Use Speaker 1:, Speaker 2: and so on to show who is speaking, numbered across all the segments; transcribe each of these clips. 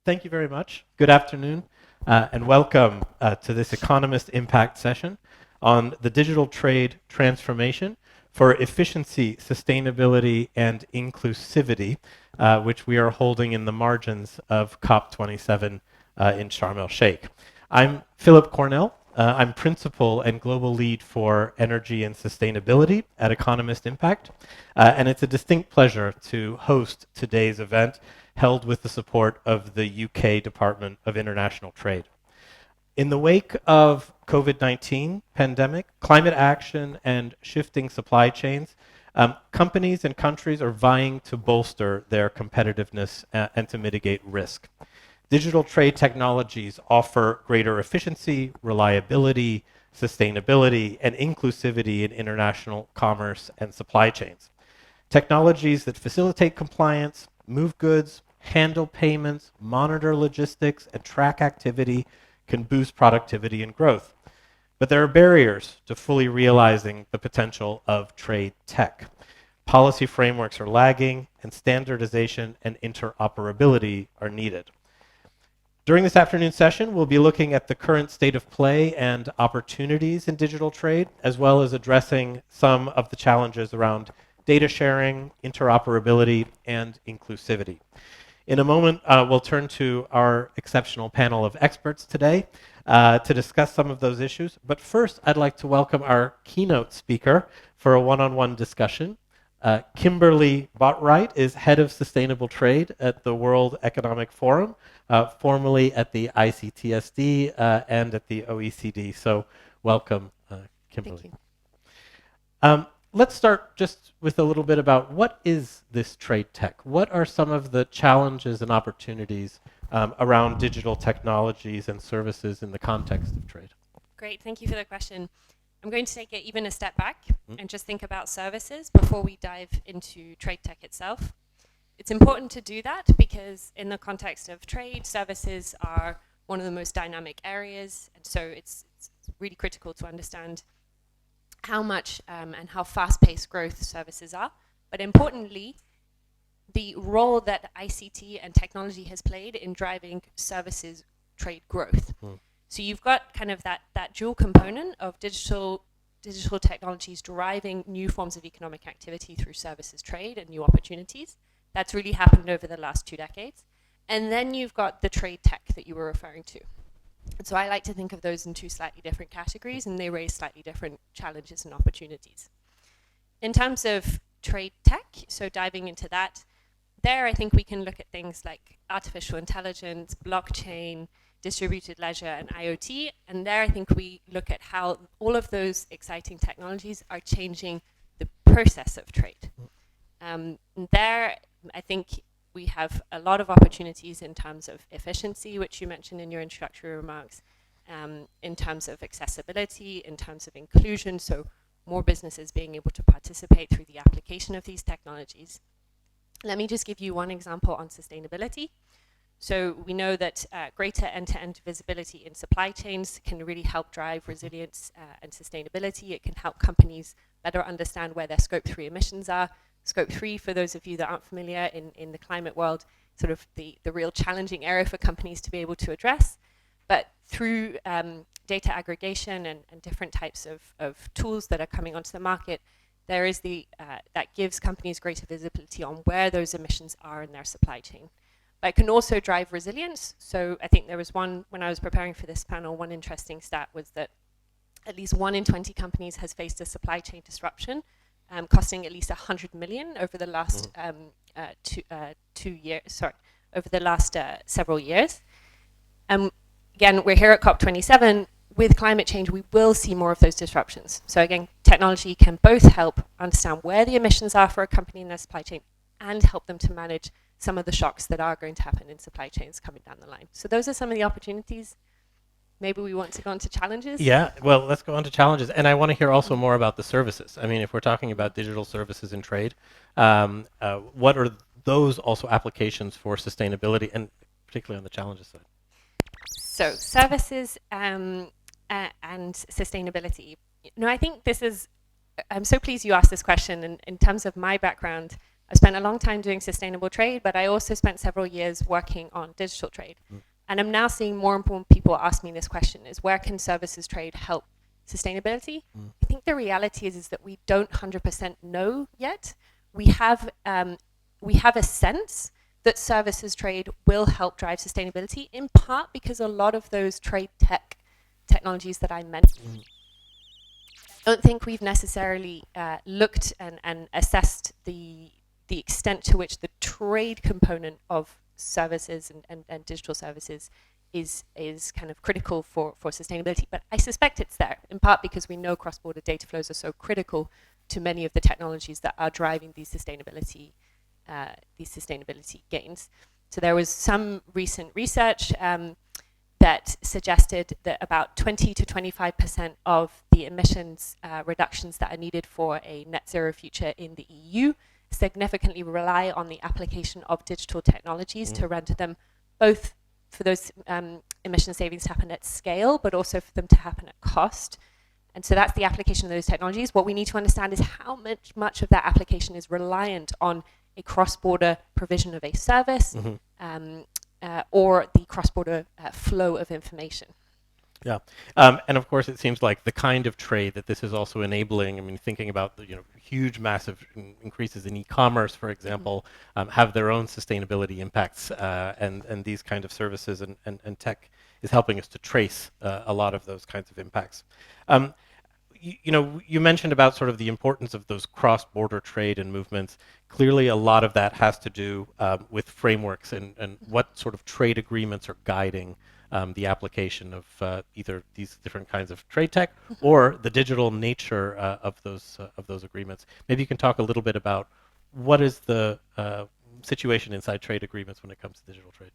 Speaker 1: Thank you very much. Good afternoon, and welcome to this Economist Impact session on the digital trade transformation for efficiency, sustainability, and inclusivity, which we are holding in the margins of COP27 in Sharm el-Sheikh. I'm Philip Cornell. I'm Principal and Global Lead for Energy and Sustainability at Economist Impact, and it's a distinct pleasure to host today's event held with the support of the UK Department of International Trade. In the wake of COVID-19 pandemic, climate action, and shifting supply chains, companies and countries are vying to bolster their competitiveness and to mitigate risk. Digital trade technologies offer greater efficiency, reliability, sustainability, and inclusivity in international commerce and supply chains. Technologies that facilitate compliance, move goods, handle payments, monitor logistics, and track activity can boost productivity and growth. But there are barriers to fully realizing the potential of trade tech. Policy frameworks are lagging, and standardization and interoperability are needed. During this afternoon session, we'll be looking at the current state of play and opportunities in digital trade, as well as addressing some of the challenges around data sharing, interoperability, and inclusivity. In a moment, we'll turn to our exceptional panel of experts today to discuss some of those issues. But first, I'd like to welcome our keynote speaker for a one-on-one discussion. Kimberly Botright is Head of Sustainable Trade at the World Economic Forum, formerly at the ICTSD and at the OECD. So welcome, Kimberly.
Speaker 2: Thank you.
Speaker 1: Let's start just with a little bit about what is this trade tech? What are some of the challenges and opportunities around digital technologies and services in the context of trade?
Speaker 2: Great, thank you for the question. I'm going to take it even a step back and just think about services before we dive into trade tech itself. It's important to do that because in the context of trade, services are one of the most dynamic areas, and so it's really critical to understand how much and how fast-paced growth services are. But importantly, the role that ICT and technology has played in driving services trade growth. So you've got kind of that dual component of digital technologies driving new forms of economic activity through services trade and new opportunities. That's really happened over the last 2 decades. And then you've got the trade tech that you were referring to. And so I like to think of those in 2 slightly different categories, and they raise slightly different challenges and opportunities. In terms of trade tech, so diving into that, there I think we can look at things like artificial intelligence, blockchain, distributed ledger, and IoT. And there I think we look at how all of those exciting technologies are changing the process of trade. There I think we have a lot of opportunities in terms of efficiency, which you mentioned in your introductory remarks, in terms of accessibility, in terms of inclusion, so more businesses being able to participate through the application of these technologies. Let me just give you one example on sustainability. So we know that greater end-to-end visibility in supply chains can really help drive resilience and sustainability. It can help companies better understand where their Scope 3 emissions are. Scope 3, for those of you that aren't familiar in the climate world, sort of the real challenging area for companies to be able to address. But through data aggregation and different types of tools that are coming onto the market, there is that gives companies greater visibility on where those emissions are in their supply chain. But it can also drive resilience. So I think there was when I was preparing for this panel, one interesting stat was that at least 1 in 20 companies has faced a supply chain disruption, costing at least 100 million over the last over the last several years. Again, we're here at COP27. With climate change, we will see more of those disruptions. So again, technology can both help understand where the emissions are for a company in their supply chain and help them to manage some of the shocks that are going to happen in supply chains coming down the line. So those are some of the opportunities. Maybe we want to go on to challenges?
Speaker 1: Yeah, well, let's go on to challenges. And I want to hear also more about the services. I mean, if we're talking about digital services in trade, what are those also applications for sustainability and particularly on the challenges side?
Speaker 2: So services and sustainability. I think this is, I'm so pleased you asked this question. And in terms of my background, I've spent a long time doing sustainable trade, but I also spent several years working on digital trade. And I'm now seeing more and more people ask me this question, is where can services trade help sustainability? I think the reality is that we don't 100% know yet. We have a sense that services trade will help drive sustainability, in part because a lot of those trade technologies that I mentioned, I don't think we've necessarily looked and assessed the extent to which the trade component of services and digital services is kind of critical for sustainability. But I suspect it's there, in part because we know cross-border data flows are so critical to many of the technologies that are driving these sustainability gains. So there was some recent research that suggested that about 20 to 25% of the emissions reductions that are needed for a net zero future in the EU significantly rely on the application of digital technologies to render them both for those emission savings to happen at scale, but also for them to happen at cost. And so that's the application of those technologies. What we need to understand is how much of that application is reliant on a cross-border provision of a service or the cross-border flow of information.
Speaker 1: Yeah, and of course, it seems like the kind of trade that this is also enabling. I mean, thinking about the huge, massive increases in e-commerce, for example, have their own sustainability impacts, and these kind of services and tech is helping us to trace a lot of those kinds of impacts. You mentioned about sort of the importance of those cross-border trade and movements. Clearly, a lot of that has to do with frameworks and what sort of trade agreements are guiding the application of either these different kinds of trade tech or the digital nature of those agreements. Maybe you can talk a little bit about what is the situation inside trade agreements when it comes to digital trade.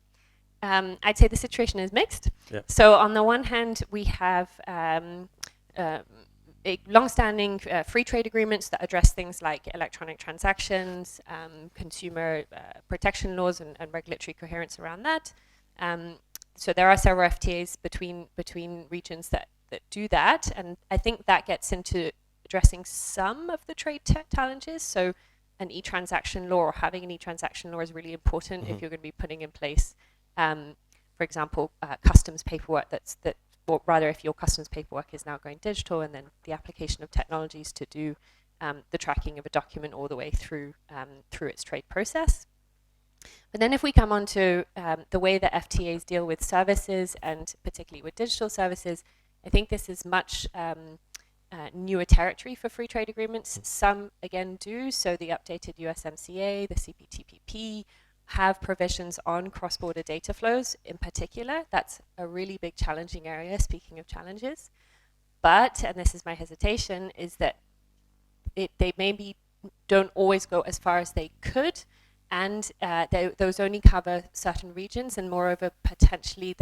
Speaker 2: I'd say the situation is mixed.
Speaker 1: Yeah.
Speaker 2: So on the one hand, we have long-standing free trade agreements that address things like electronic transactions, consumer protection laws, and regulatory coherence around that. So there are several FTAs between regions that do that, and I think that gets into addressing some of the trade challenges. So an e-transaction law, or having an e-transaction law, is really important if you're going to be putting in place, for example, customs paperwork or rather if your customs paperwork is now going digital, and then the application of technologies to do the tracking of a document all the way through its trade process. But then if we come on to the way that FTAs deal with services, and particularly with digital services, I think this is much newer territory for free trade agreements. Some, again, do. So the updated USMCA, the CPTPP, have provisions on cross-border data flows in particular. That's a really big challenging area, speaking of challenges. But, and this is my hesitation, is that they maybe don't always go as far as they could, and those only cover certain regions, and moreover, potentially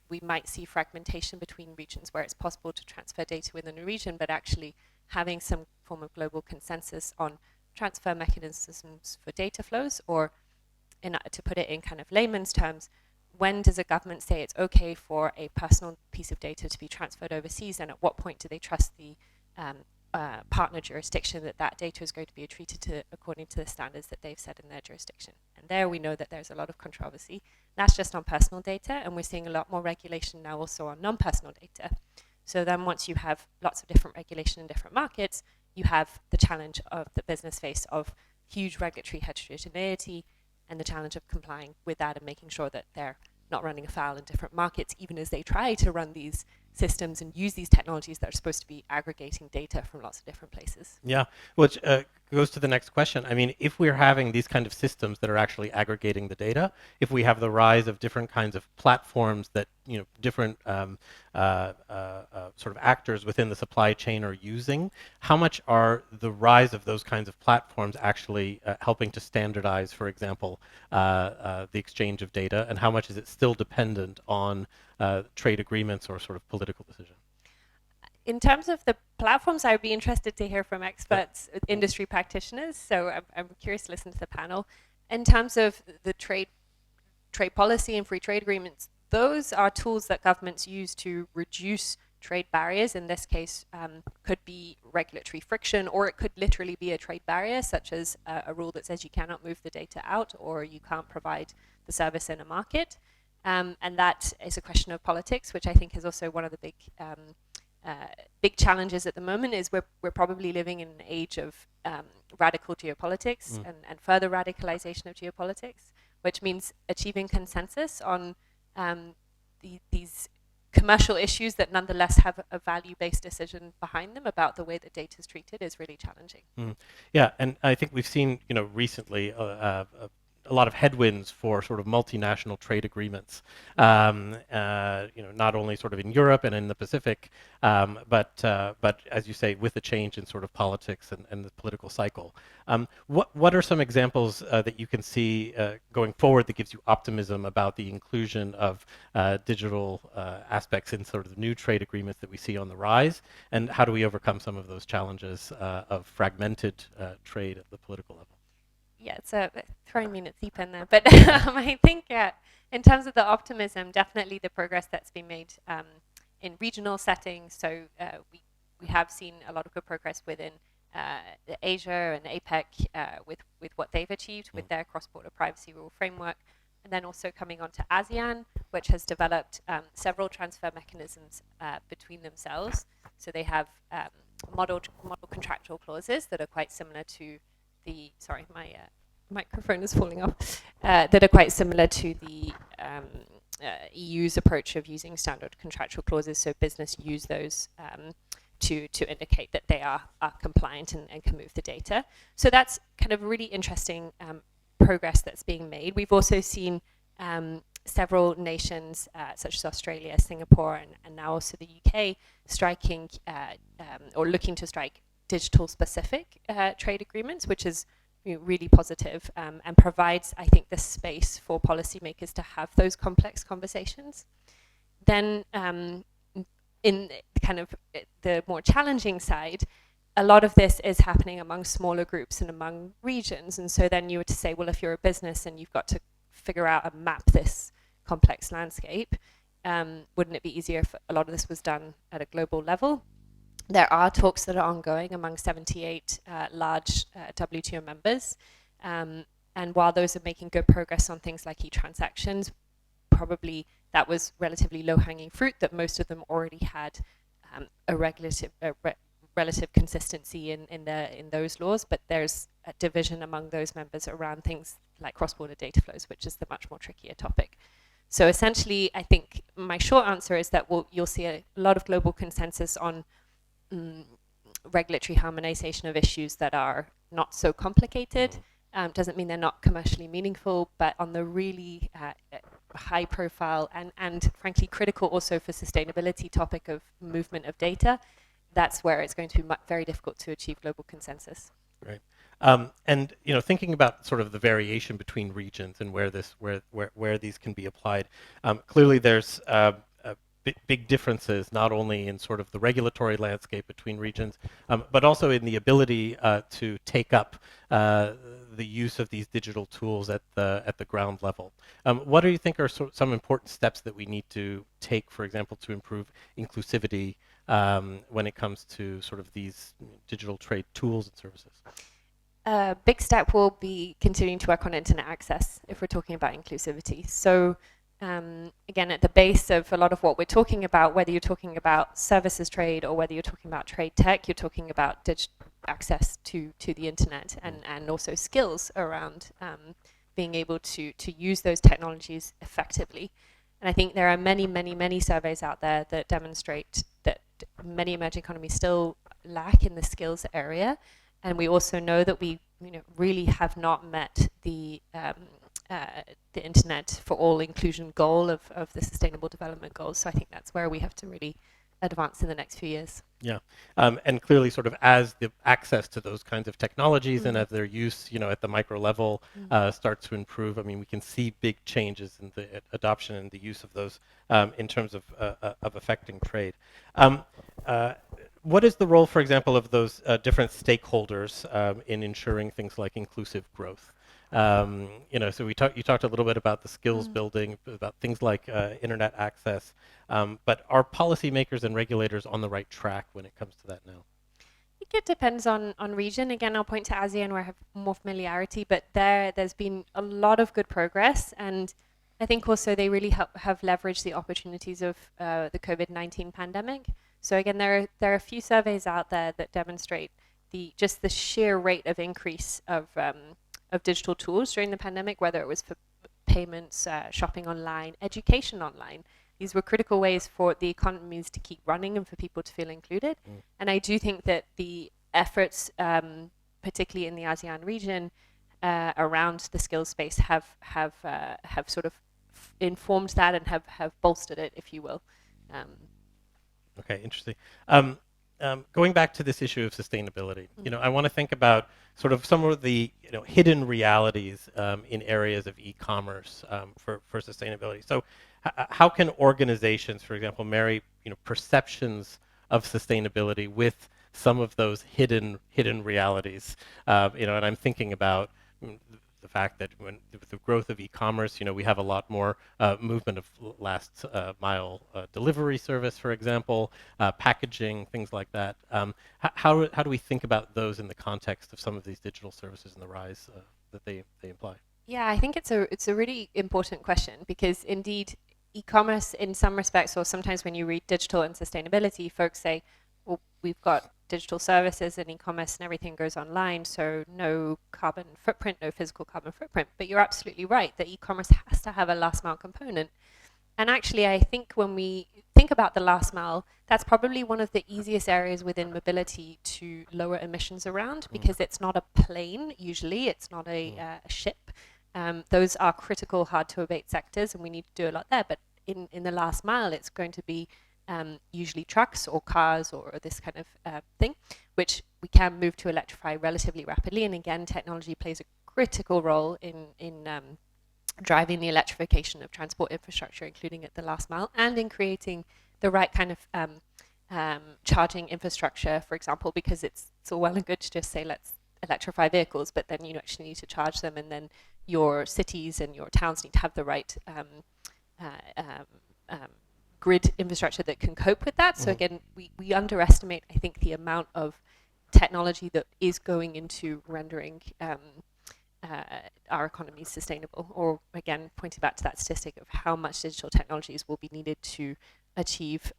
Speaker 2: we might see fragmentation between regions where it's possible to transfer data within a region, but actually having some form of global consensus on transfer mechanisms for data flows, or to put it in kind of layman's terms, when does a government say it's okay for a personal piece of data to be transferred overseas, and at what point do they trust the partner jurisdiction that data is going to be treated according to the standards that they've set in their jurisdiction? And there we know that there's a lot of controversy. That's just on personal data, and we're seeing a lot more regulation now also on non-personal data. So then once you have lots of different regulation in different markets, you have the challenge of the business face of huge regulatory heterogeneity, and the challenge of complying with that and making sure that they're not running afoul in different markets, even as they try to run these systems and use these technologies that are supposed to be aggregating data from lots of different places.
Speaker 1: Yeah, which goes to the next question. I mean, if we're having these kind of systems that are actually aggregating the data, if we have the rise of different kinds of platforms that different sort of actors within the supply chain are using, how much are the rise of those kinds of platforms actually helping to standardize, for example, the exchange of data, and how much is it still dependent on trade agreements or sort of political decision?
Speaker 2: In terms of the platforms, I would be interested to hear from experts, industry practitioners, so I'm curious to listen to the panel. In terms of the trade policy and free trade agreements, those are tools that governments use to reduce trade barriers in this case could be regulatory friction, or it could literally be a trade barrier, such as a rule that says you cannot move the data out or you can't provide the service in a market. And that is a question of politics, which I think is also one of the big challenges at the moment. Is we're probably living in an age of radical geopolitics and further radicalization of geopolitics, which means achieving consensus on these commercial issues that nonetheless have a value-based decision behind them about the way that data is treated is really challenging.
Speaker 1: Yeah, and I think we've seen, recently a lot of headwinds for sort of multinational trade agreements, not only sort of in Europe and in the Pacific, but as you say, with the change in sort of politics and the political cycle. What are some examples that you can see going forward that gives you optimism about the inclusion of digital aspects in sort of the new trade agreements that we see on the rise, and how do we overcome some of those challenges of fragmented trade at the political level?
Speaker 2: Yeah, it's throwing me in a deep end there, but I think in terms of the optimism, definitely the progress that's been made in regional settings. So we have seen a lot of good progress within Asia and APEC with what they've achieved with their cross-border privacy rule framework, and then also coming on to ASEAN, which has developed several transfer mechanisms between themselves. So they have model contractual clauses that are quite similar to sorry, my microphone is falling off, that are quite similar to the EU's approach of using standard contractual clauses, so business use those to indicate that they are compliant and can move the data. So that's kind of really interesting progress that's being made. We've also seen several nations, such as Australia, Singapore, and now also the UK, striking or looking to strike digital-specific trade agreements, which is really positive and provides, I think, the space for policymakers to have those complex conversations. Then in kind of the more challenging side, a lot of this is happening among smaller groups and among regions. And so then you were to say, well, if you're a business and you've got to figure out and map this complex landscape, wouldn't it be easier if a lot of this was done at a global level? There are talks that are ongoing among 78 large WTO members. And while those are making good progress on things like e-transactions, probably that was relatively low-hanging fruit, that most of them already had a relative consistency in those laws, but there's a division among those members around things like cross-border data flows, which is the much more trickier topic. So essentially, I think my short answer is that you'll see a lot of global consensus on regulatory harmonization of issues that are not so complicated. Doesn't mean they're not commercially meaningful, but on the really high profile and frankly critical also for sustainability topic of movement of data, that's where it's going to be very difficult to achieve global consensus.
Speaker 1: Right. And thinking about sort of the variation between regions and where these can be applied, clearly there's big differences, not only in sort of the regulatory landscape between regions, but also in the ability to take up the use of these digital tools at the ground level. What do you think are some important steps that we need to take, for example, to improve inclusivity when it comes to sort of these digital trade tools and services?
Speaker 2: A big step will be continuing to work on internet access if we're talking about inclusivity. So again, at the base of a lot of what we're talking about, whether you're talking about services trade or whether you're talking about trade tech, you're talking about access to the internet and also skills around being able to use those technologies effectively. And I think there are many surveys out there that demonstrate that many emerging economies still lack in the skills area. And we also know that we really have not met the internet for all inclusion goal of the Sustainable Development Goals. So I think that's where we have to really advance in the next few years.
Speaker 1: Yeah, and clearly sort of as the access to those kinds of technologies and as their use, at the micro level starts to improve, I mean, we can see big changes in the adoption and the use of those in terms of affecting trade. What is the role, for example, of those different stakeholders in ensuring things like inclusive growth? So you talked a little bit about the skills building, about things like internet access, but are policymakers and regulators on the right track when it comes to that now?
Speaker 2: I think it depends on region. Again, I'll point to ASEAN where I have more familiarity, but there's been a lot of good progress, and I think also they really have leveraged the opportunities of the COVID-19 pandemic. So again, there are a few surveys out there that demonstrate just the sheer rate of increase of digital tools during the pandemic, whether it was for payments, shopping online, education online. These were critical ways for the economies to keep running and for people to feel included. And I do think that the efforts, particularly in the ASEAN region, around the skills space have sort of informed that and have bolstered it, if you will.
Speaker 1: Okay, interesting. Going back to this issue of sustainability, I want to think about sort of some of the hidden realities in areas of e-commerce for sustainability. So, how can organizations, for example, marry perceptions of sustainability with some of those hidden realities? And I'm thinking about the fact that with the growth of e-commerce, we have a lot more movement of last mile delivery service, for example, packaging, things like that. How do we think about those in the context of some of these digital services and the rise that they imply?
Speaker 2: Yeah, I think it's a really important question because indeed e-commerce in some respects, or sometimes when you read digital and sustainability, folks say, well, we've got digital services and e-commerce and everything goes online, so no carbon footprint, no physical carbon footprint. But you're absolutely right that e-commerce has to have a last mile component. And actually, I think when we think about the last mile, that's probably one of the easiest areas within mobility to lower emissions around because it's not a plane, usually, it's not a ship. Those are critical, hard to abate sectors, and we need to do a lot there. But in the last mile, it's going to be usually trucks or cars or this kind of thing, which we can move to electrify relatively rapidly. And again, technology plays a critical role in driving the electrification of transport infrastructure, including at the last mile, and in creating the right kind of charging infrastructure, for example, because it's all well and good to just say, let's electrify vehicles, but then you actually need to charge them, and then your cities and your towns need to have the right grid infrastructure that can cope with that. So again, we underestimate, I think, the amount of technology that is going into rendering our economies sustainable, or again, pointing back to that statistic of how much digital technologies will be needed to achieve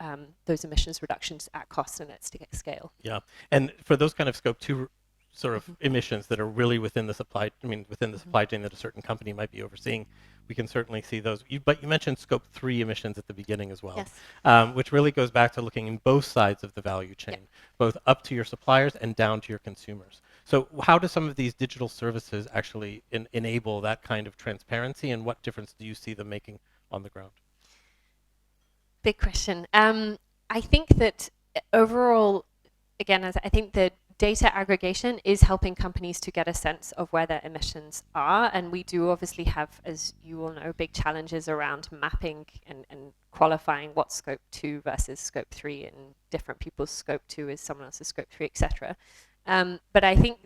Speaker 2: those emissions reductions at cost and at scale.
Speaker 1: Yeah, and for those kind of scope 2 sort of emissions that are really within the supply, within the supply chain that a certain company might be overseeing, we can certainly see those. But you mentioned scope 3 emissions at the beginning as well,
Speaker 2: Yes.
Speaker 1: Which really goes back to looking in both sides of the value chain, both up to your suppliers and down to your consumers. So how do some of these digital services actually enable that kind of transparency, and what difference do you see them making on the ground?
Speaker 2: Big question. I think that overall, again, I think that data aggregation is helping companies to get a sense of where their emissions are. And we do obviously have, as you all know, big challenges around mapping and qualifying what's scope 2 versus scope 3, and different people's scope 2 is someone else's scope 3, etc. But I think,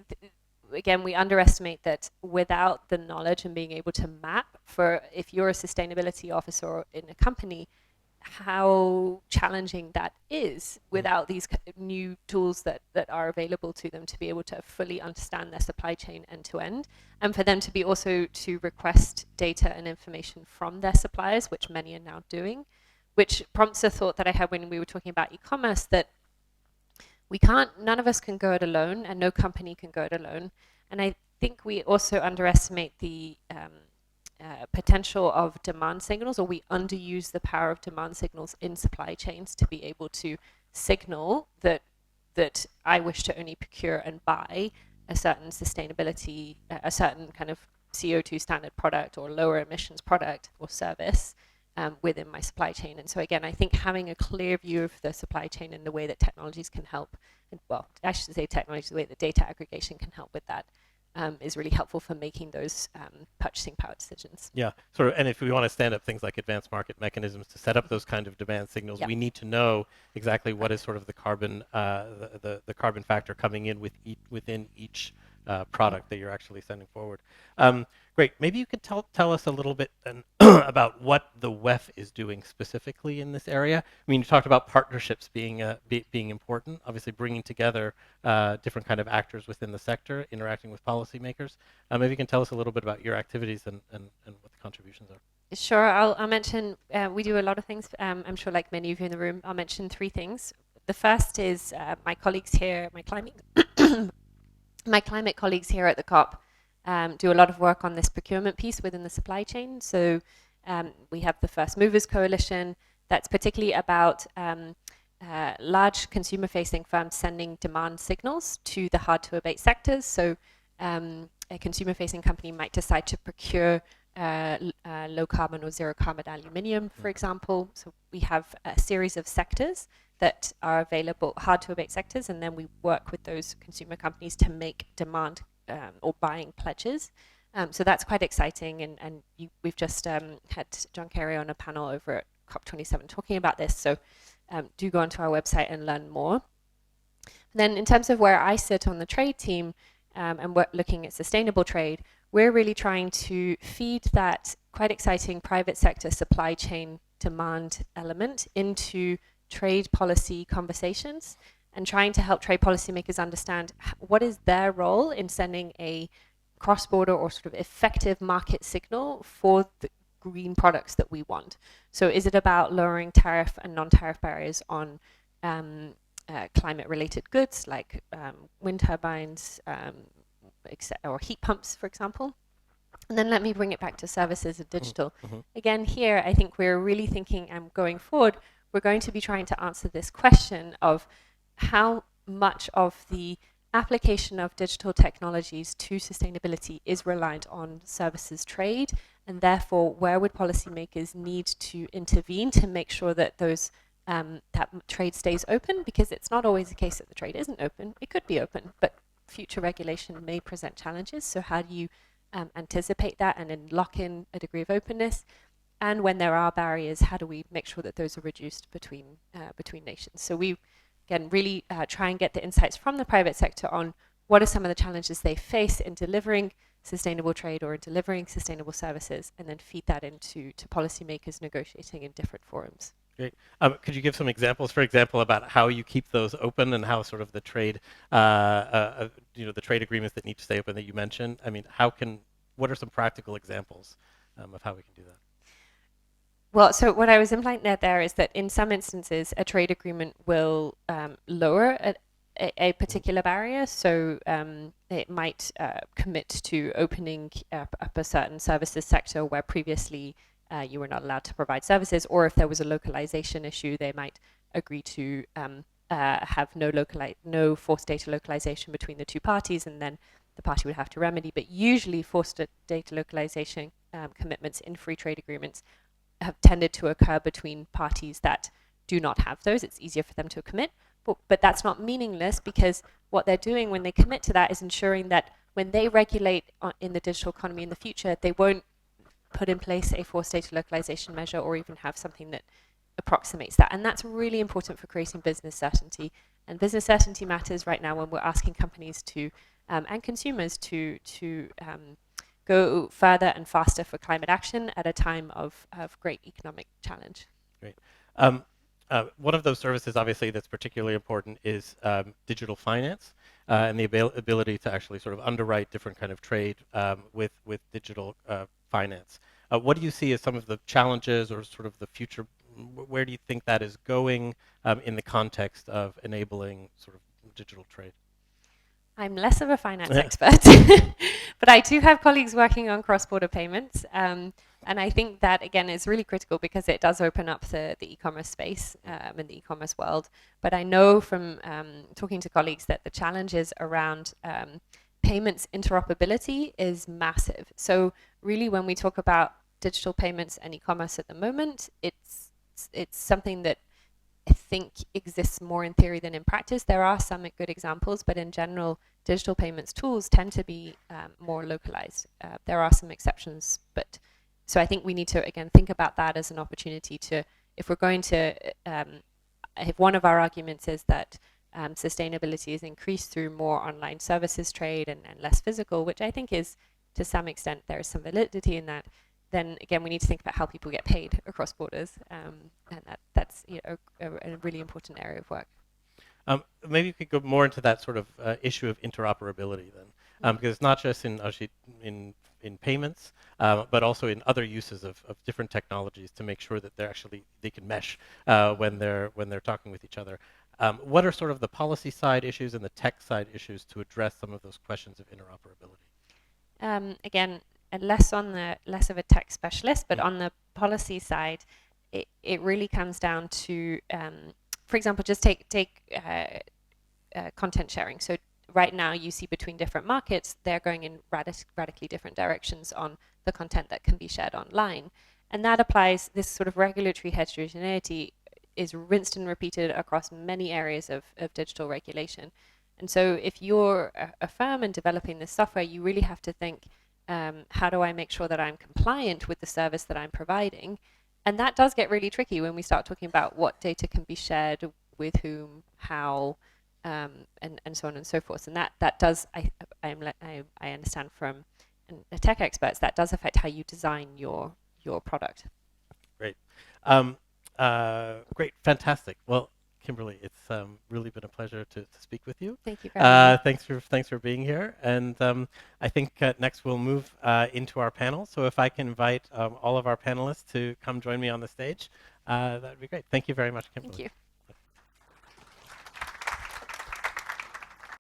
Speaker 2: again, we underestimate that without the knowledge and being able to map for, if you're a sustainability officer in a company, how challenging that is without these new tools that are available to them to be able to fully understand their supply chain end to end, and for them to be also to request data and information from their suppliers, which many are now doing, which prompts a thought that I had when we were talking about e-commerce, that none of us can go it alone, and no company can go it alone. And I think we also underestimate the potential of demand signals, or we underuse the power of demand signals in supply chains to be able to signal that I wish to only procure and buy a certain sustainability, a certain kind of CO2 standard product or lower emissions product or service within my supply chain. And so again, I think having a clear view of the supply chain and the way that technologies can help, and well, I should say technology, the way that data aggregation can help with that, is really helpful for making those purchasing power decisions.
Speaker 1: Yeah, sort of. And if we want to stand up things like advanced market mechanisms to set up those kind of demand signals, we need to know exactly what is sort of the carbon, the carbon factor coming in within each product that you're actually sending forward. Great. Maybe you could tell us a little bit about what the WEF is doing specifically in this area. I mean, you talked about partnerships being being important, obviously bringing together different kind of actors within the sector, interacting with policymakers. Maybe you can tell us a little bit about your activities and what the contributions are.
Speaker 2: Sure, I'll mention, we do a lot of things. I'm sure like many of you in the room, I'll mention three things. The first is my colleagues here, my climate colleagues here at the COP do a lot of work on this procurement piece within the supply chain. So we have the First Movers Coalition that's particularly about large consumer-facing firms sending demand signals to the hard-to-abate sectors. So a consumer-facing company might decide to procure low-carbon or zero-carbon aluminium, for example. So we have a series of sectors that are available, hard-to-abate sectors, and then we work with those consumer companies to make demand or buying pledges. So that's quite exciting, and we've just had John Kerry on a panel over at COP27 talking about this, so do go onto our website and learn more. And then in terms of where I sit on the trade team, and we're looking at sustainable trade, we're really trying to feed that quite exciting private sector supply chain demand element into trade policy conversations and trying to help trade policymakers understand what is their role in sending a cross-border or sort of effective market signal for the green products that we want. So is it about lowering tariff and non-tariff barriers on climate-related goods like wind turbines or heat pumps, for example? And then let me bring it back to services and digital. Again, here, I think we're really thinking, and going forward, we're going to be trying to answer this question of how much of the application of digital technologies to sustainability is reliant on services trade, and therefore where would policymakers need to intervene to make sure that those that trade stays open, because it's not always the case that the trade isn't open. It could be open, but future regulation may present challenges. So how do you anticipate that and then lock in a degree of openness? And when there are barriers, how do we make sure that those are reduced between nations? So we, again, really try and get the insights from the private sector on what are some of the challenges they face in delivering sustainable trade or in delivering sustainable services, and then feed that into policymakers negotiating in different forums.
Speaker 1: Great. Could you give some examples, for example, about how you keep those open and how sort of the trade, the trade agreements that need to stay open that you mentioned? I mean, what are some practical examples of how we can do that?
Speaker 2: Well, so what I was implying there is that in some instances, a trade agreement will lower a particular barrier. So it might commit to opening up a certain services sector where previously you were not allowed to provide services, or if there was a localization issue, they might agree to have no forced data localization between the two parties, and then the party would have to remedy. But usually forced data localization commitments in free trade agreements have tended to occur between parties that do not have those. It's easier for them to commit, but that's not meaningless, because what they're doing when they commit to that is ensuring that when they regulate in the digital economy in the future, they won't put in place a forced data localization measure or even have something that approximates that. And that's really important for creating business certainty. And business certainty matters right now when we're asking companies to and consumers to go further and faster for climate action at a time of great economic challenge.
Speaker 1: Great. One of those services, obviously, that's particularly important is digital finance and the ability to actually sort of underwrite different kind of trade with digital finance. What do you see as some of the challenges or sort of the future? Where do you think that is going in the context of enabling sort of digital trade?
Speaker 2: I'm less of a finance expert, but I do have colleagues working on cross-border payments. And I think that, again, is really critical because it does open up the e-commerce space in the e-commerce world. But I know from talking to colleagues that the challenges around payments interoperability is massive. So really, when we talk about digital payments and e-commerce at the moment, it's something that I think exists more in theory than in practice. There are some good examples, but in general, digital payments tools tend to be more localized. There are some exceptions, but so I think we need to, again, think about that as an opportunity to, if we're going to, if one of our arguments is that sustainability is increased through more online services trade and less physical, which I think is, to some extent, there is some validity in that, then again, we need to think about how people get paid across borders. And that's a really important area of work.
Speaker 1: Maybe you could go more into that sort of issue of interoperability then, because it's not just in payments, but also in other uses of different technologies to make sure that they can mesh when they're talking with each other. What are sort of the policy side issues and the tech side issues to address some of those questions of interoperability?
Speaker 2: Again, less of a tech specialist, but on the policy side, it really comes down to, for example, just take content sharing. So right now you see between different markets, they're going in radically different directions on the content that can be shared online. And that applies, this sort of regulatory heterogeneity is rinsed and repeated across many areas of digital regulation. And so if you're a firm and developing this software, you really have to think, how do I make sure that I'm compliant with the service that I'm providing? And that does get really tricky when we start talking about what data can be shared with whom, how, and so on and so forth. And that does, I understand from the tech experts, that does affect how you design your product.
Speaker 1: Great. Great. Fantastic. Well, Kimberly, it's really been a pleasure to speak with you.
Speaker 2: Thank you very much.
Speaker 1: Thanks for being here. And I think next we'll move into our panel. So if I can invite all of our panelists to come join me on the stage, that would be great. Thank you very much, Kimberly.
Speaker 2: Thank you.